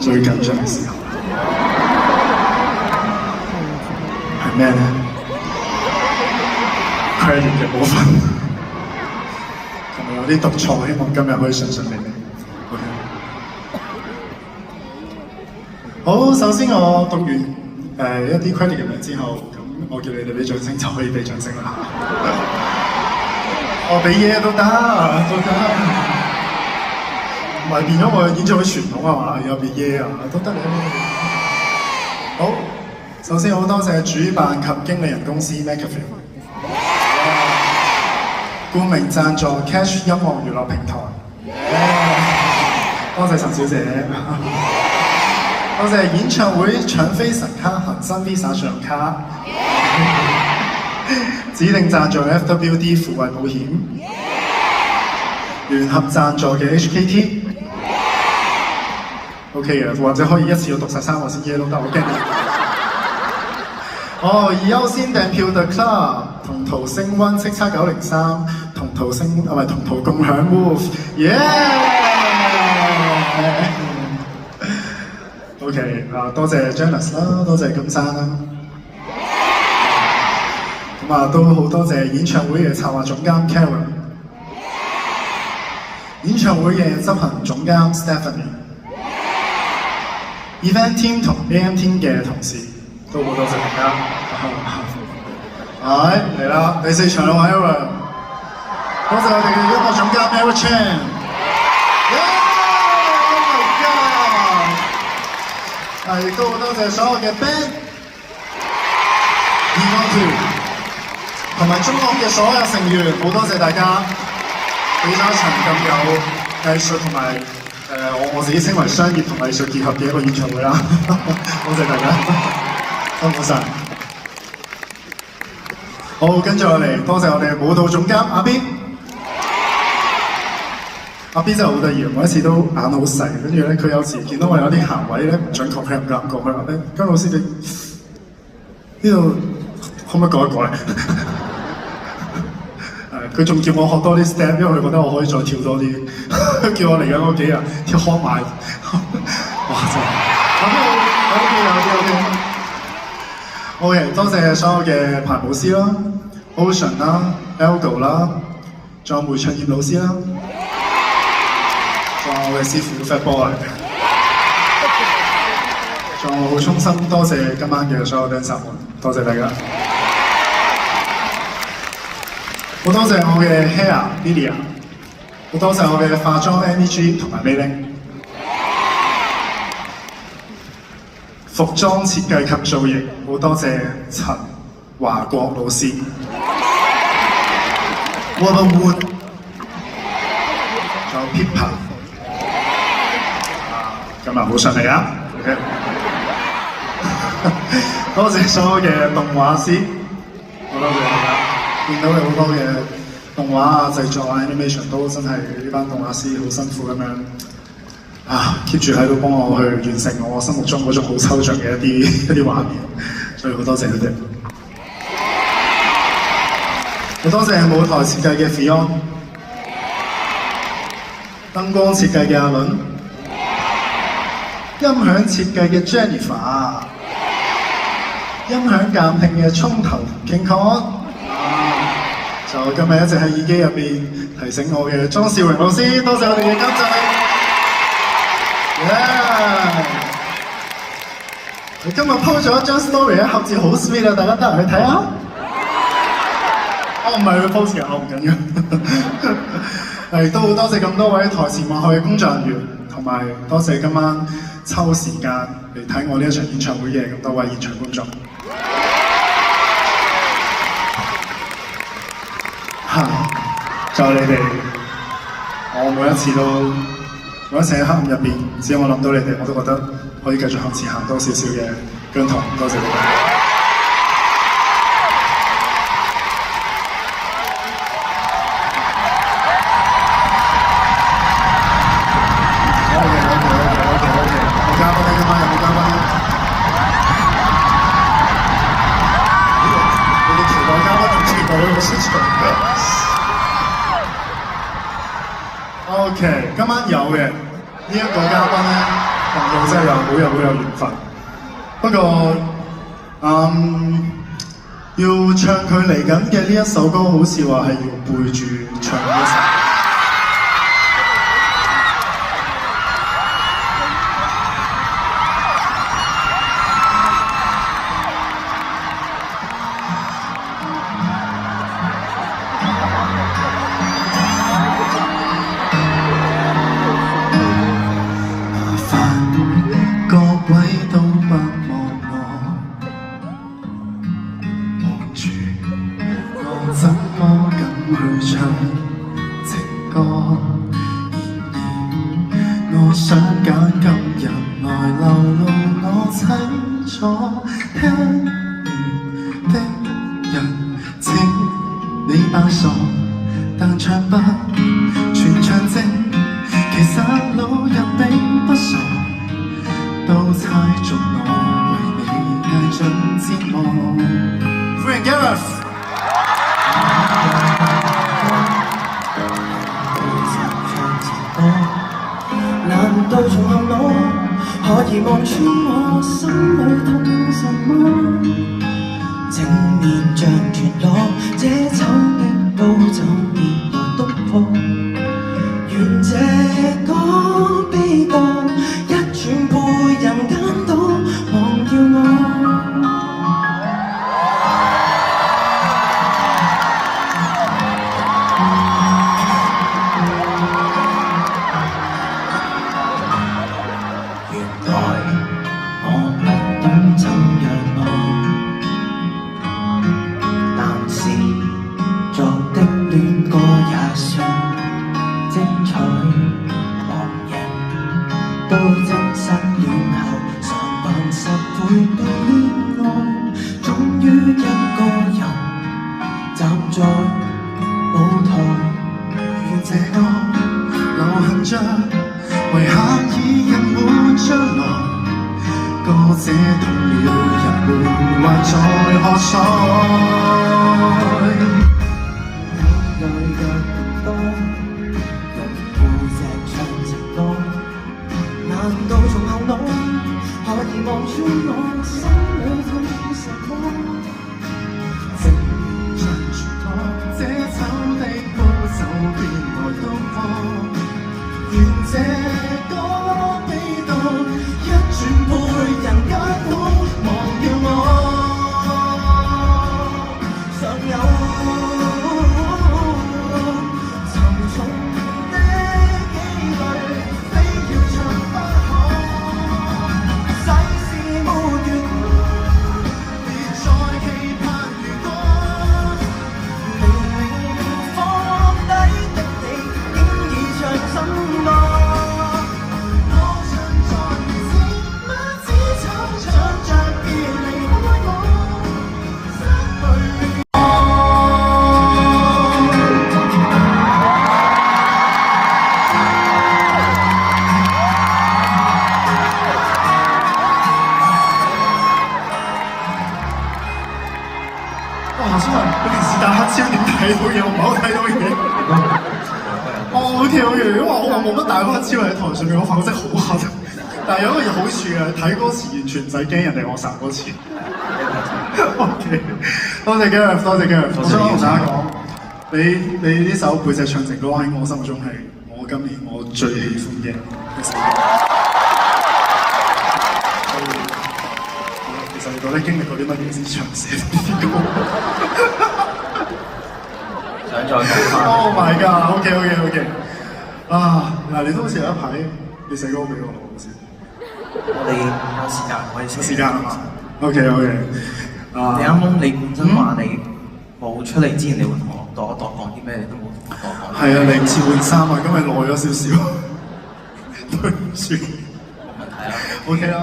最緊張嘅時候係咩咧 ？credit 嘅部分係咪有啲讀錯？希望今日可以順順利利。好，首先我讀完一啲 credit 嘅名之後，咁我叫你哋俾掌聲就可以俾掌聲啦。我俾嘢都得，都得。唔係變咗我演唱會傳統啊嘛，有俾嘢啊，都得你。好，首先好多謝主辦及經理人公司 MakerVille， 冠名贊助 Cash 音樂娛樂平台，多謝陳小姐。多謝演唱會搶飛神卡、恒生 Visa 信用卡，指定贊助 FWD 富衛保險，聯合贊助嘅 HKT。OK 嘅，或者可以一次要讀晒3個先耶都得，我驚你。哦，優先訂票 The Club， 同途升溫叱咤903，同途共享 Move， OK， 多謝 Janice 啦，多謝金山啦。咁都好多謝演唱會嘅策劃總監 Karen， 演唱會嘅執行總監 Stephanie。Event team 同 AM team 嘅同事都好多謝大家。嚟啦，第4場啦 ，Aaron， 多謝我哋嘅音樂總監 Eric Chan。Oh my god！ 亦都好多謝所有嘅 band、212同埋中樂嘅所有成員，好多謝大家俾咗一場咁有藝術同埋我自己稱為商業同藝術結合嘅一個演唱會啦，多謝大家，辛苦晒。好，跟住我嚟，多謝我哋舞蹈總監阿 B。阿 B 真係好得意，每一次都眼好細，跟住咧佢有時見到我有啲行位咧唔準確，佢唔敢過，佢話咧姜老師你呢度可唔可以改一改？佢仲叫我學多啲 step， 因為佢覺得我可以再跳多啲，叫我嚟緊嗰幾日跳開埋。哇！真係，OK， 多謝所有嘅排舞師啦 ，Ocean 啦 ，Elgo 啦，仲有梅卓燕老師啦，仲有我嘅師傅 Fat Boy， 仲有好衷心多謝今晚嘅所有 dancer 們，多謝大家。好多謝我嘅 Hair Lydia， 好多謝我嘅化妝 MEG 同埋 Mayling， 服裝設計及造型，好多謝陳華國老師 ，Waterwood， 仲有 Pippa， 今日好順利啊 ！OK， 多謝所有嘅動畫師，好多謝大家。見到你好多嘅動畫製作 animation 都真係呢班動畫師好辛苦咁樣keep 住喺度幫我去完成我心目中嗰種好抽象嘅一啲畫面，所以好多謝佢哋。好多謝舞台設計嘅 Fion， 燈光設計嘅阿倫，音響設計嘅 Jennifer， 音響鑑評嘅葱頭 King Kong。就今日一直喺耳機入邊提醒我嘅莊少榮老師，多謝我哋嘅監製。你今日 po 咗一張 story， 一合照好 sweet 啊！大家得閒去睇下。我唔係去 post 嘅，我唔緊要。都好多謝咁多位台前幕後嘅工作人員，同埋多謝今晚抽時間嚟睇我呢一場演唱會嘅咁多位現場觀眾。就係你哋，我每一次喺黑暗入邊，只要我諗到你哋，我都覺得可以繼續向前行多少少嘅姜糖，多謝你哋。OK， 有嘉賓呢？今晚有冇嘉賓呢？你哋期待嘉賓定期待呢個市場？OK， 今晚有嘅呢一個嘉賓咧。朋友真係好有緣分。不過，要唱佢嚟緊嘅呢一首歌，好似話係要背住唱呢一首。睇歌詞完全唔使驚人哋我殺歌詞。OK， 多謝 Gareth， 多謝 Gareth。我想同大家講，你呢首《背脊唱情歌》喺我心目中係我今年我最喜歡嘅一首歌。其實你覺得經歷過啲乜嘢先唱寫呢啲歌？想再講翻 ？Oh my god！OK。啊，嗱，你都好似有一排你寫歌俾我，好似。我哋有時間可以寫。時間啊嘛。OK。你啱啱你本身話你冇出嚟之前，你會同我度講啲咩？你都冇同我講。係啊，你唔切換衫啊，今日耐咗少少。對唔住。冇問題啊。OK 啦，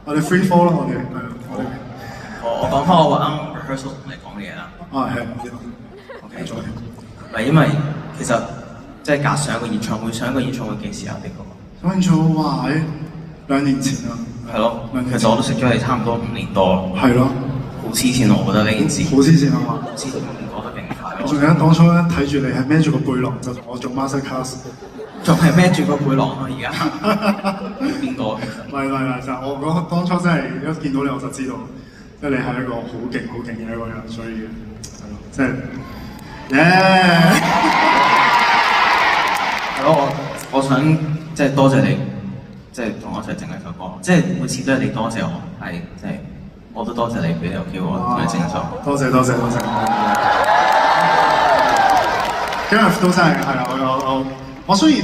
我哋 free fall 啦，我哋我講翻我啱 rehearsal 同你講嘅嘢啦。係。OK。唔係因為其實即係隔上一個演唱會，上一個演唱會幾時啊？呢個？上咗哇喺2年前啦。係咯，其實我都識咗你差唔多5年多咯。係咯。好黐線，我覺得呢件事。好黐線啊嘛！黐線，我覺得勁快咯。我仲記得當初咧睇住你係孭住個背囊就同我做 master class，仲係孭住個背囊咯，而家邊個？唔係，就我講當初真係一見到你我就知道，即係你係一個好勁嘅一個人，所以係咯，即係係咯，我想即係多謝你，即係同我一齊整一首歌，即係每次都係你多謝我，係即係我都多謝你俾你有機會同你整一首。多謝。Gareth 都真係係啊！我雖然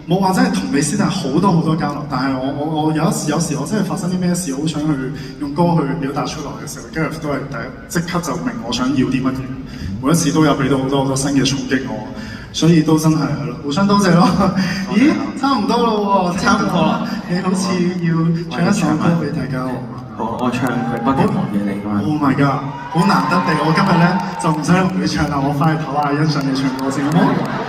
冇話真係同你私底下好多交流，但係我有時我真係發生啲咩事，好想去用歌去表達出來嘅時候，Gareth 都係即刻就明我想要啲乜嘢，每一次都有俾到好多新嘅衝擊我，所以都真係係咯，互相多謝咯。咦，差唔多咯喎，差唔多啦，你好似要唱一首歌俾大家喎。好，我唱佢不斷忘記你㗎嘛。Oh my god！好難得地，我今日咧就唔使同你唱啦，我翻去唞下欣賞你唱歌先，好唔好？